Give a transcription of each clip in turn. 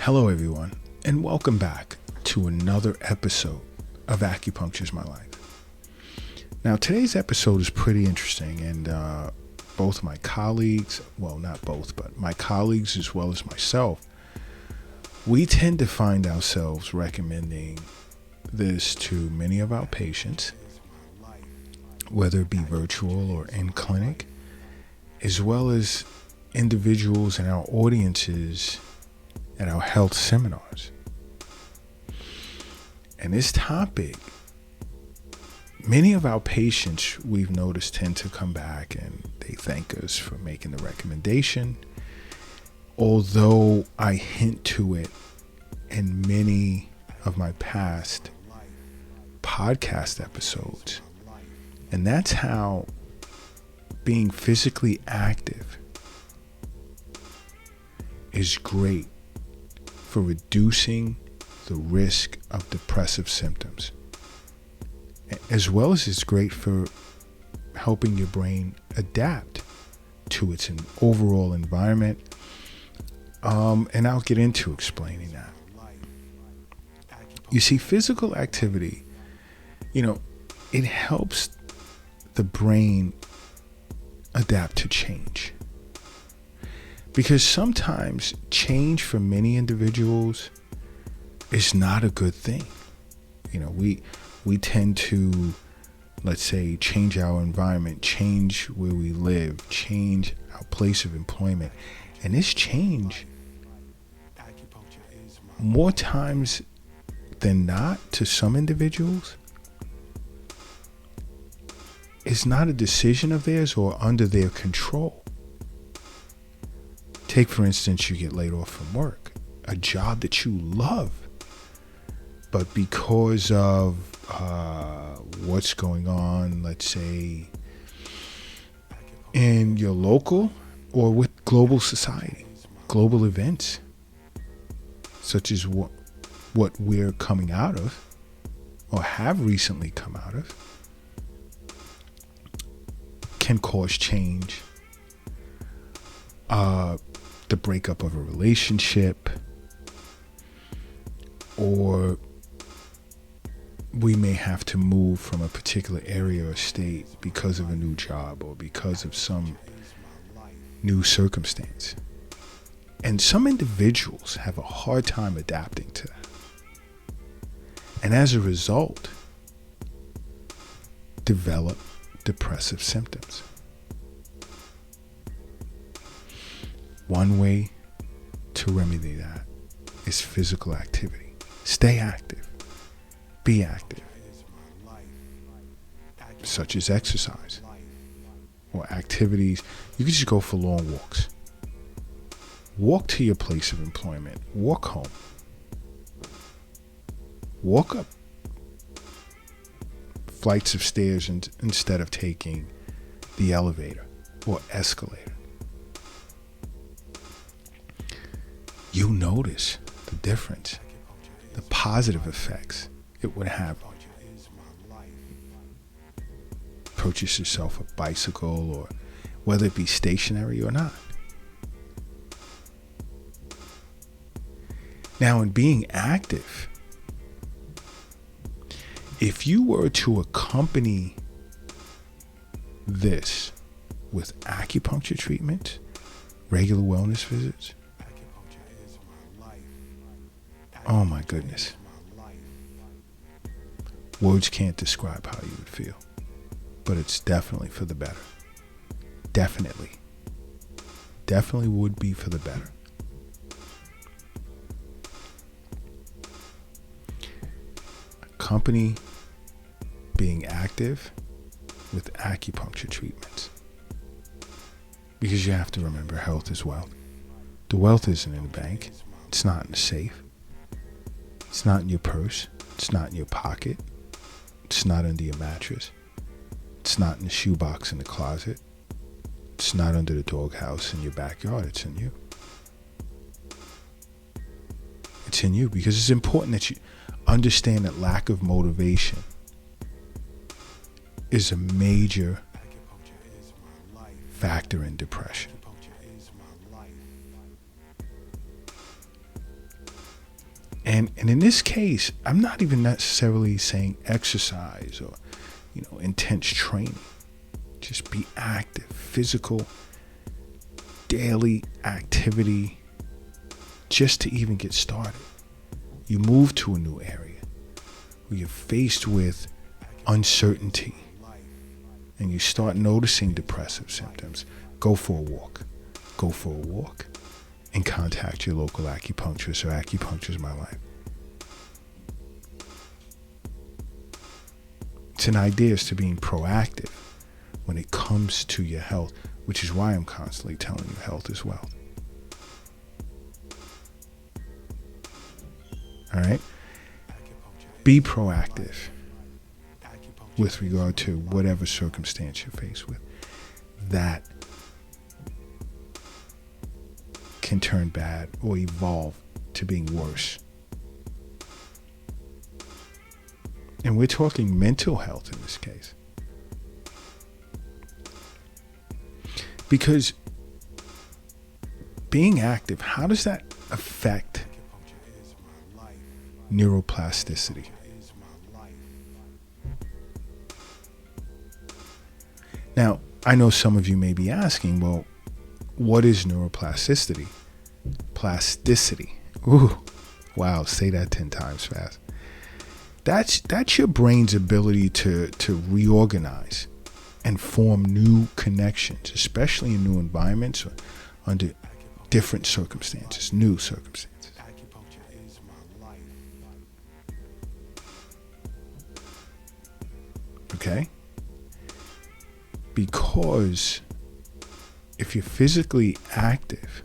Hello, everyone, and welcome back to another episode of Acupuncture's My Life. Now, today's episode is pretty interesting, and both my colleagues, well, not both, but my colleagues as well as myself, we tend to find ourselves recommending this to many of our patients, whether it be virtual or in clinic, as well as individuals in our audiences at our health seminars. And this topic, many of our patients we've noticed tend to come back and they thank us for making the recommendation, although I hint to it in many of my past podcast episodes. And that's how being physically active is great for reducing the risk of depressive symptoms, as well as it's great for helping your brain adapt to its overall environment. And I'll get into explaining that. You see, physical activity, it helps the brain adapt to change. Because sometimes change for many individuals is not a good thing. We tend to, let's say, change our environment, change where we live, change our place of employment. And this change, more times than not, to some individuals, is not a decision of theirs or under their control. Take, for instance, you get laid off from work, a job that you love, but because of what's going on, let's say, in your local or with global society, global events, such as what we're coming out of or have recently come out of, can cause change. The breakup of a relationship, or we may have to move from a particular area or state because of a new job or because of some new circumstance. And some individuals have a hard time adapting to that. And as a result, develop depressive symptoms. One way to remedy that is physical activity. Stay active. Be active. Such as exercise or activities. You can just go for long walks. Walk to your place of employment. Walk home. Walk up flights of stairs instead of taking the elevator or escalator. You notice the difference, the positive effects it would have on you. Purchase yourself a bicycle, or whether it be stationary or not. Now, in being active, if you were to accompany this with acupuncture treatment, regular wellness visits, oh my goodness. Words can't describe how you would feel, but it's definitely for the better. Definitely would be for the better. Accompany being active with acupuncture treatments, because you have to remember, health is wealth. The wealth isn't in the bank. It's not in the safe. It's not in your purse. It's not in your pocket. It's not under your mattress. It's not in the shoebox in the closet. It's not under the doghouse in your backyard. It's in you. It's in you, because it's important that you understand that lack of motivation is a major factor in depression. And in this case, I'm not even necessarily saying exercise or, intense training. Just be active, physical, daily activity, just to even get started. You move to a new area where you're faced with uncertainty and you start noticing depressive symptoms. Go for a walk. Go for a walk and contact your local acupuncturist or Acupuncture is My Life. It's an idea as to being proactive when it comes to your health, which is why I'm constantly telling you health is wealth. All right? Be proactive with regard to whatever circumstance you're faced with. That can turn bad or evolve to being worse. And we're talking mental health in this case. Because being active, how does that affect neuroplasticity? Now, I know some of you may be asking, well, what is neuroplasticity? Plasticity. Ooh, wow, say that 10 times fast. That's your brain's ability to reorganize and form new connections, especially in new environments or under different circumstances, new circumstances. Okay? Because if you're physically active,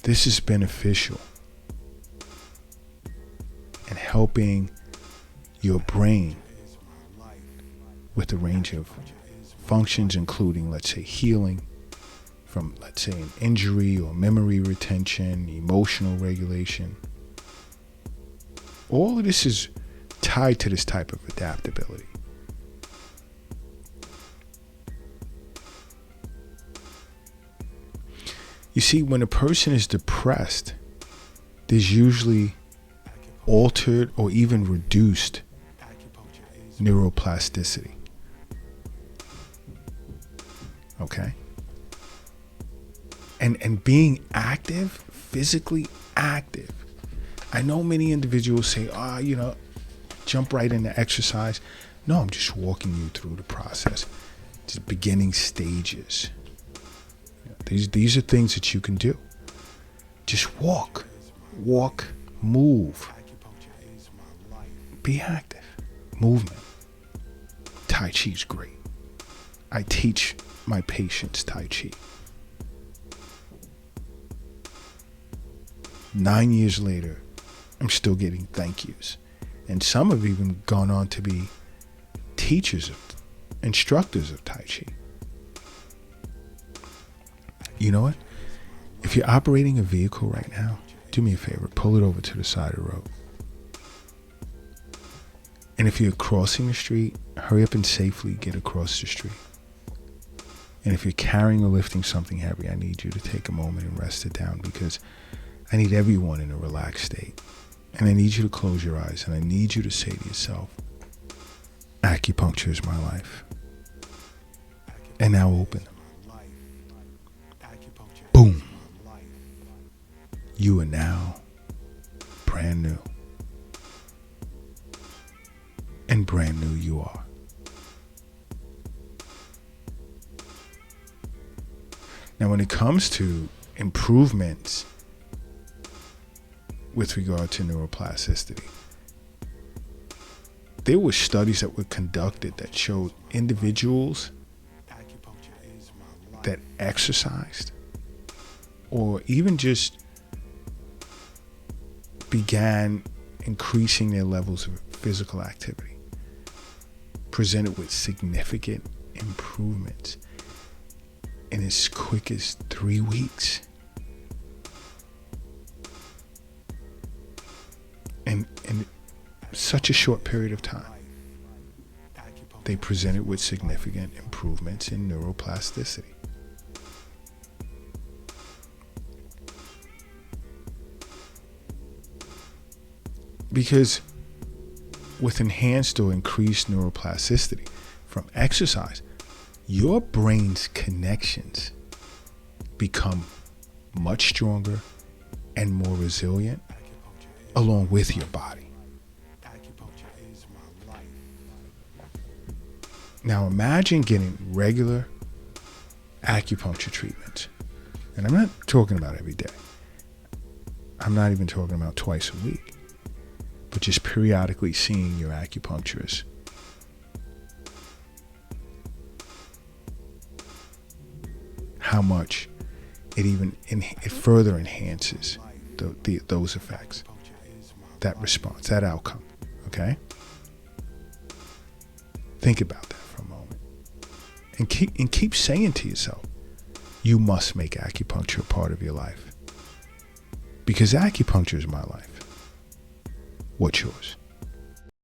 this is beneficial in helping your brain with a range of functions, including, let's say, healing from, let's say, an injury or memory retention, emotional regulation. All of this is tied to this type of adaptability. You see, when a person is depressed, there's usually altered or even reduced neuroplasticity. Okay? And being active, physically active. I know many individuals say, jump right into exercise. No, I'm just walking you through the process. Just beginning stages. These are things that you can do. Just walk, move. Be active. Movement. Tai Chi is great. I teach my patients Tai Chi. 9 years later, I'm still getting thank yous. And some have even gone on to be instructors of Tai Chi. You know what? If you're operating a vehicle right now, do me a favor, pull it over to the side of the road. And if you're crossing the street, hurry up and safely get across the street. And if you're carrying or lifting something heavy, I need you to take a moment and rest it down, because I need everyone in a relaxed state. And I need you to close your eyes, and I need you to say to yourself, acupuncture is my life. And now open them. Boom. You are now brand new. And brand new you are. Now, when it comes to improvements with regard to neuroplasticity, there were studies that were conducted that showed individuals that exercised or even just began increasing their levels of physical activity presented with significant improvements in as quick as 3 weeks. And in such a short period of time, they presented with significant improvements in neuroplasticity. Because with enhanced or increased neuroplasticity from exercise, your brain's connections become much stronger and more resilient along with your body. Now imagine getting regular acupuncture treatments. And I'm not talking about every day. I'm not even talking about twice a week. But just periodically seeing your acupuncturist. How much it further enhances those effects, that response, that outcome. Okay? Think about that for a moment. And keep saying to yourself, you must make acupuncture a part of your life. Because acupuncture is my life. What's yours?